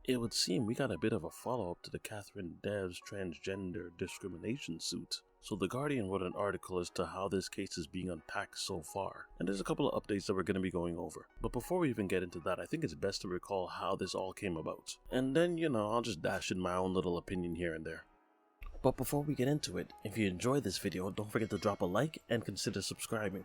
It would seem we got a bit of a follow-up to the Catherine Dev's transgender discrimination suit. So The Guardian wrote an article as to how this case is being unpacked so far, and there's a couple of updates that we're going to be going over. But before we even get into that, I think it's best to recall how this all came about. And then, I'll just dash in my own little opinion here and there. But before we get into it, if you enjoyed this video, don't forget to drop a like and consider subscribing.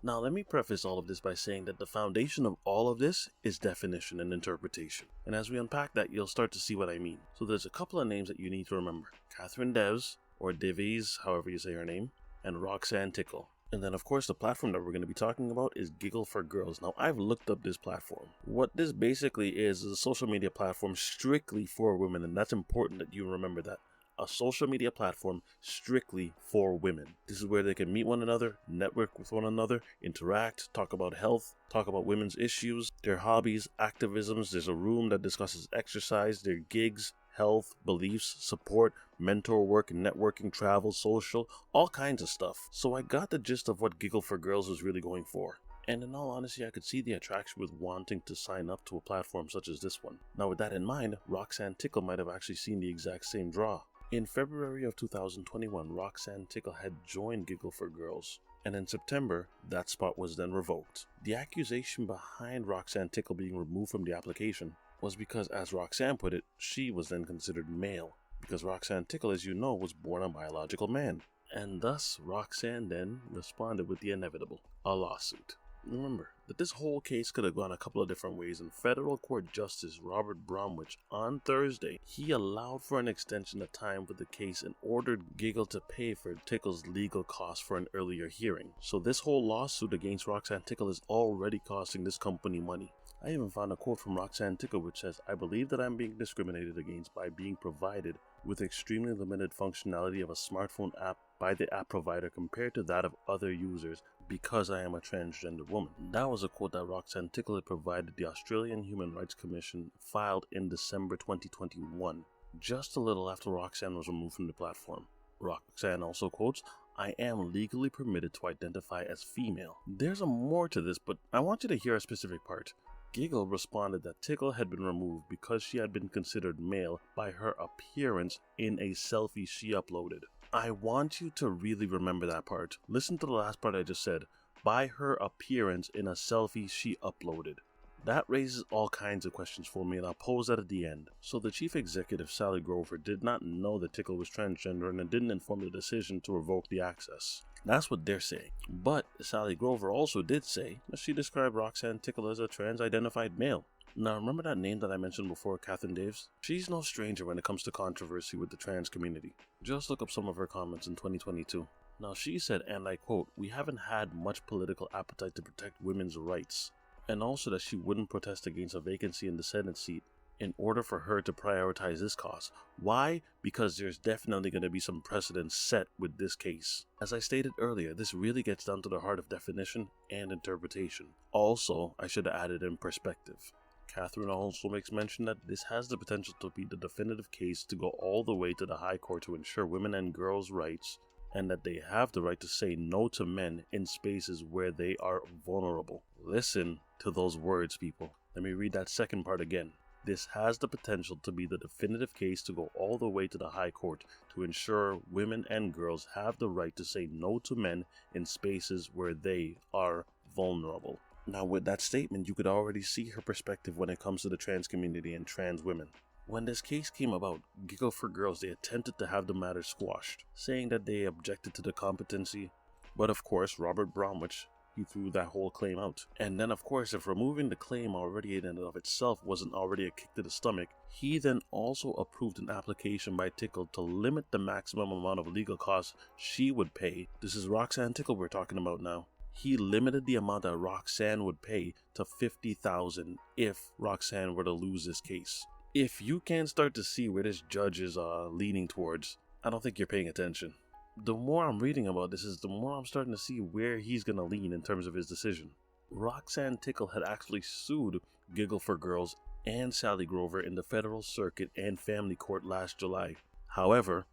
Now let me preface all of this by saying that the foundation of all of this is definition and interpretation. And as we unpack that, you'll start to see what I mean. So there's a couple of names that you need to remember. Catherine Devs, or Divies, however you say her name, and Roxanne Tickle. And then of course the platform that we're going to be talking about is Giggle for Girls. Now I've looked up this platform. What this basically is a social media platform strictly for women, and that's important that you remember that. A social media platform strictly for women. This is where they can meet one another, network with one another, interact, talk about health, talk about women's issues, their hobbies, activisms. There's a room that discusses exercise, their gigs, health, beliefs, support, mentor work, networking, travel, social, all kinds of stuff. So I got the gist of what Giggle for Girls was really going for. And in all honesty, I could see the attraction with wanting to sign up to a platform such as this one. Now with that in mind, Roxanne Tickle might have actually seen the exact same draw. In February of 2021, Roxanne Tickle had joined Giggle for Girls, and in September, that spot was then revoked. The accusation behind Roxanne Tickle being removed from the application was because, as Roxanne put it, she was then considered male, because Roxanne Tickle, as you know, was born a biological man. And thus, Roxanne then responded with the inevitable, a lawsuit. Remember that this whole case could have gone a couple of different ways, and Federal Court Justice Robert Bromwich on Thursday, he allowed for an extension of time for the case and ordered Giggle to pay for Tickle's legal costs for an earlier hearing. So this whole lawsuit against Roxanne Tickle is already costing this company money. I even found a quote from Roxanne Tickle which says, "I believe that I'm being discriminated against by being provided with extremely limited functionality of a smartphone app by the app provider compared to that of other users because I am a transgender woman." That was a quote that Roxanne Tickle had provided the Australian Human Rights Commission filed in December 2021, just a little after Roxanne was removed from the platform. Roxanne also quotes, "I am legally permitted to identify as female." There's a more to this, but I want you to hear a specific part. Giggle responded that Tickle had been removed because she had been considered male by her appearance in a selfie she uploaded. I want you to really remember that part. Listen to the last part I just said. By her appearance in a selfie she uploaded. That raises all kinds of questions for me, and I'll pose that at the end. So the chief executive, Sally Grover, did not know that Tickle was transgender and didn't inform the decision to revoke the access. That's what they're saying. But Sally Grover also did say that she described Roxanne Tickle as a trans-identified male. Now remember that name that I mentioned before, Catherine Daves? She's no stranger when it comes to controversy with the trans community. Just look up some of her comments in 2022. Now she said, and I quote, "We haven't had much political appetite to protect women's rights." And also that she wouldn't protest against a vacancy in the Senate seat in order for her to prioritize this cause. Why? Because there's definitely going to be some precedents set with this case. As I stated earlier, this really gets down to the heart of definition and interpretation. Also, I should have added in perspective. Catherine also makes mention that this has the potential to be the definitive case to go all the way to the High Court to ensure women and girls' rights, and that they have the right to say no to men in spaces where they are vulnerable. Listen to those words, people. Let me read that second part again. This has the potential to be the definitive case to go all the way to the High Court to ensure women and girls have the right to say no to men in spaces where they are vulnerable. Now with that statement, you could already see her perspective when it comes to the trans community and trans women. When this case came about, Giggle for Girls, they attempted to have the matter squashed, saying that they objected to the competency, but of course Robert Bromwich, he threw that whole claim out. And then of course, if removing the claim already in and of itself wasn't already a kick to the stomach, he then also approved an application by Tickle to limit the maximum amount of legal costs she would pay. This is Roxanne Tickle we're talking about now. He limited the amount that Roxanne would pay to $50,000 if Roxanne were to lose this case. If you can't start to see where this judge is leaning towards, I don't think you're paying attention. The more I'm reading about this, the more I'm starting to see where he's going to lean in terms of his decision. Roxanne Tickle had actually sued Giggle for Girls and Sally Grover in the Federal Circuit and Family Court last July. However,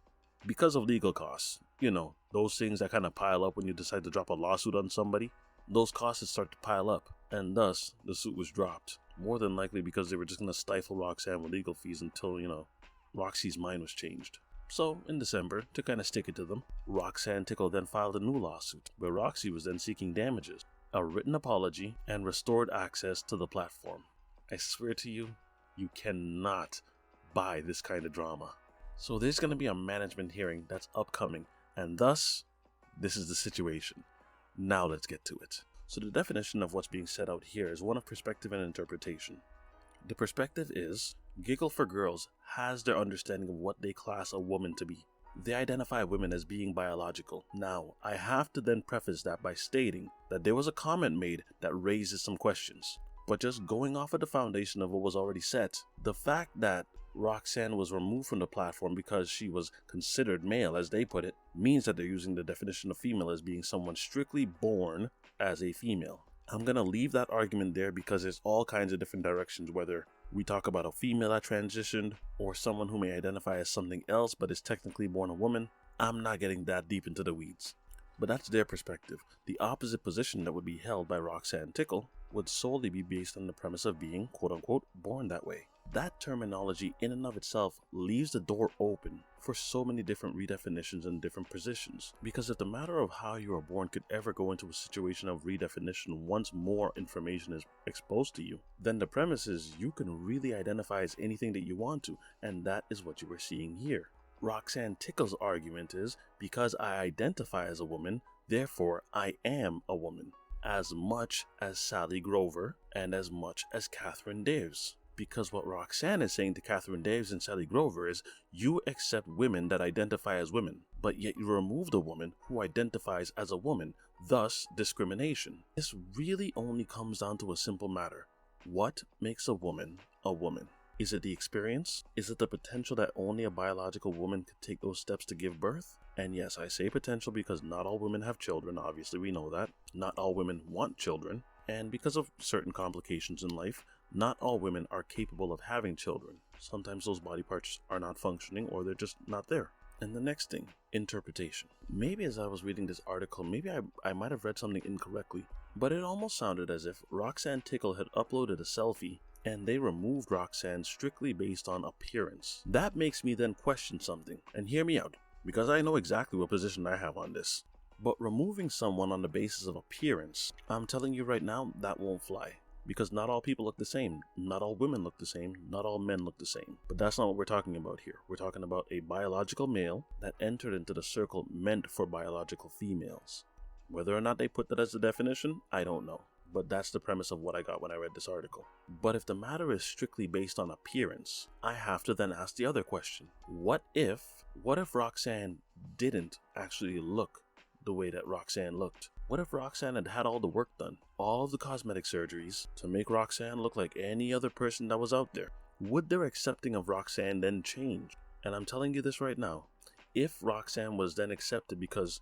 because of legal costs, those things that kind of pile up when you decide to drop a lawsuit on somebody, those costs start to pile up, and thus the suit was dropped. more than likely because they were just going to stifle Roxanne with legal fees until, Roxy's mind was changed. So, in December, to kind of stick it to them, Roxanne Tickle then filed a new lawsuit, where Roxy was then seeking damages, a written apology, and restored access to the platform. I swear to you, you cannot buy this kind of drama. So there's going to be a management hearing that's upcoming, and thus, this is the situation. Now let's get to it. So the definition of what's being set out here is one of perspective and interpretation. The perspective is, Giggle for Girls has their understanding of what they class a woman to be. They identify women as being biological. Now, I have to then preface that by stating that there was a comment made that raises some questions. But just going off of the foundation of what was already set, the fact that Roxanne was removed from the platform because she was considered male, as they put it, means that they're using the definition of female as being someone strictly born as a female. I'm going to leave that argument there because there's all kinds of different directions, whether we talk about a female that transitioned or someone who may identify as something else but is technically born a woman. I'm not getting that deep into the weeds. But that's their perspective. The opposite position that would be held by Roxanne Tickle would solely be based on the premise of being, quote-unquote, born that way. That terminology in and of itself leaves the door open for so many different redefinitions and different positions. Because if the matter of how you are born could ever go into a situation of redefinition once more information is exposed to you, then the premise is you can really identify as anything that you want to, and that is what you are seeing here. Roxanne Tickle's argument is, because I identify as a woman, therefore I am a woman, as much as Sally Grover and as much as Catherine Daves. Because what Roxanne is saying to Catherine Daves and Sally Grover is, you accept women that identify as women, but yet you remove the woman who identifies as a woman, thus discrimination. This really only comes down to a simple matter. What makes a woman a woman? Is it the experience? Is it the potential that only a biological woman could take those steps to give birth? And yes, I say potential because not all women have children, obviously we know that. Not all women want children. And because of certain complications in life, not all women are capable of having children. Sometimes those body parts are not functioning or they're just not there. And the next thing, interpretation. Maybe as I was reading this article, maybe I might have read something incorrectly, but it almost sounded as if Roxanne Tickle had uploaded a selfie and they removed Roxanne strictly based on appearance. That makes me then question something, and hear me out, because I know exactly what position I have on this. But removing someone on the basis of appearance, I'm telling you right now, that won't fly. Because not all people look the same, not all women look the same, not all men look the same. But that's not what we're talking about here. We're talking about a biological male that entered into the circle meant for biological females. Whether or not they put that as the definition, I don't know. But that's the premise of what I got when I read this article. But if the matter is strictly based on appearance, I have to then ask the other question. What if Roxanne didn't actually look the way that Roxanne looked? What if Roxanne had had all the work done, all of the cosmetic surgeries to make Roxanne look like any other person that was out there? Would their accepting of Roxanne then change? And I'm telling you this right now, if Roxanne was then accepted because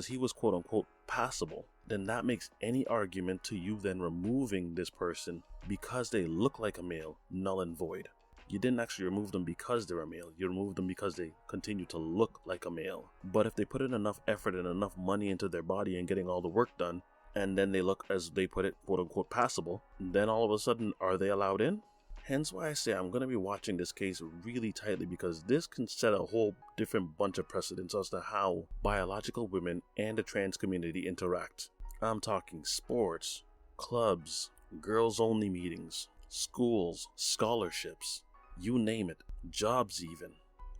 he was quote unquote passable, then that makes any argument to you then removing this person because they look like a male null and void. You didn't actually remove them because they're a male. You removed them because they continue to look like a male. But if they put in enough effort and enough money into their body and getting all the work done, and then they look, as they put it, quote unquote passable, then all of a sudden, are they allowed in? Hence why I say I'm going to be watching this case really tightly, because this can set a whole different bunch of precedents as to how biological women and the trans community interact. I'm talking sports, clubs, girls only meetings, schools, scholarships, you name it, jobs even.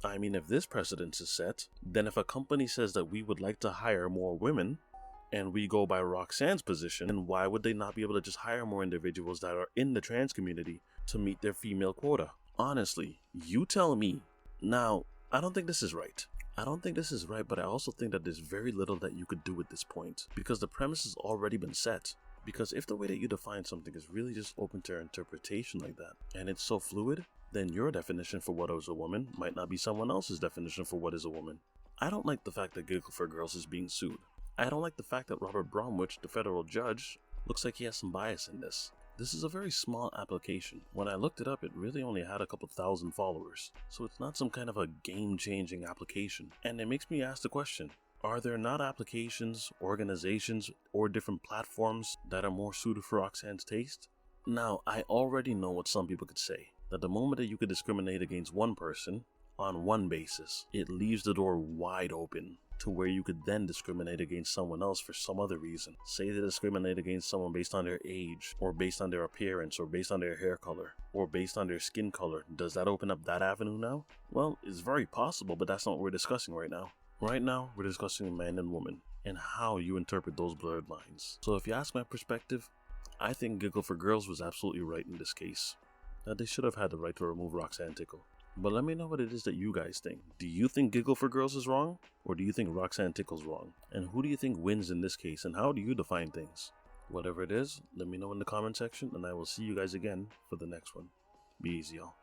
I mean, if this precedent is set, then if a company says that we would like to hire more women, and we go by Roxanne's position, then why would they not be able to just hire more individuals that are in the trans community to meet their female quota? Honestly, you tell me. Now, I don't think this is right. But I also think that there's very little that you could do at this point, because the premise has already been set. Because if the way that you define something is really just open to interpretation like that, and it's so fluid, then your definition for what is a woman might not be someone else's definition for what is a woman. I don't like the fact that Giggle for Girls is being sued. I don't like the fact that Robert Bromwich, the federal judge, looks like he has some bias in this. This is a very small application. When I looked it up, it really only had a couple thousand followers. So it's not some kind of a game-changing application. And it makes me ask the question, are there not applications, organizations, or different platforms that are more suited for Roxanne's taste? Now, I already know what some people could say, that the moment that you could discriminate against one person on one basis, it leaves the door wide open to where you could then discriminate against someone else for some other reason. Say they discriminate against someone based on their age, or based on their appearance, or based on their hair color, or based on their skin color. Does that open up that avenue now? Well, it's very possible, but that's not what we're discussing right now. Right now, we're discussing man and woman, and how you interpret those blurred lines. So if you ask my perspective, I think Giggle for Girls was absolutely right in this case. That they should have had the right to remove Roxanne Tickle. But let me know what it is that you guys think. Do you think Giggle for Girls is wrong? Or do you think Roxanne Tickle's wrong? And who do you think wins in this case, and how do you define things? Whatever it is, let me know in the comment section, and I will see you guys again for the next one. Be easy, y'all.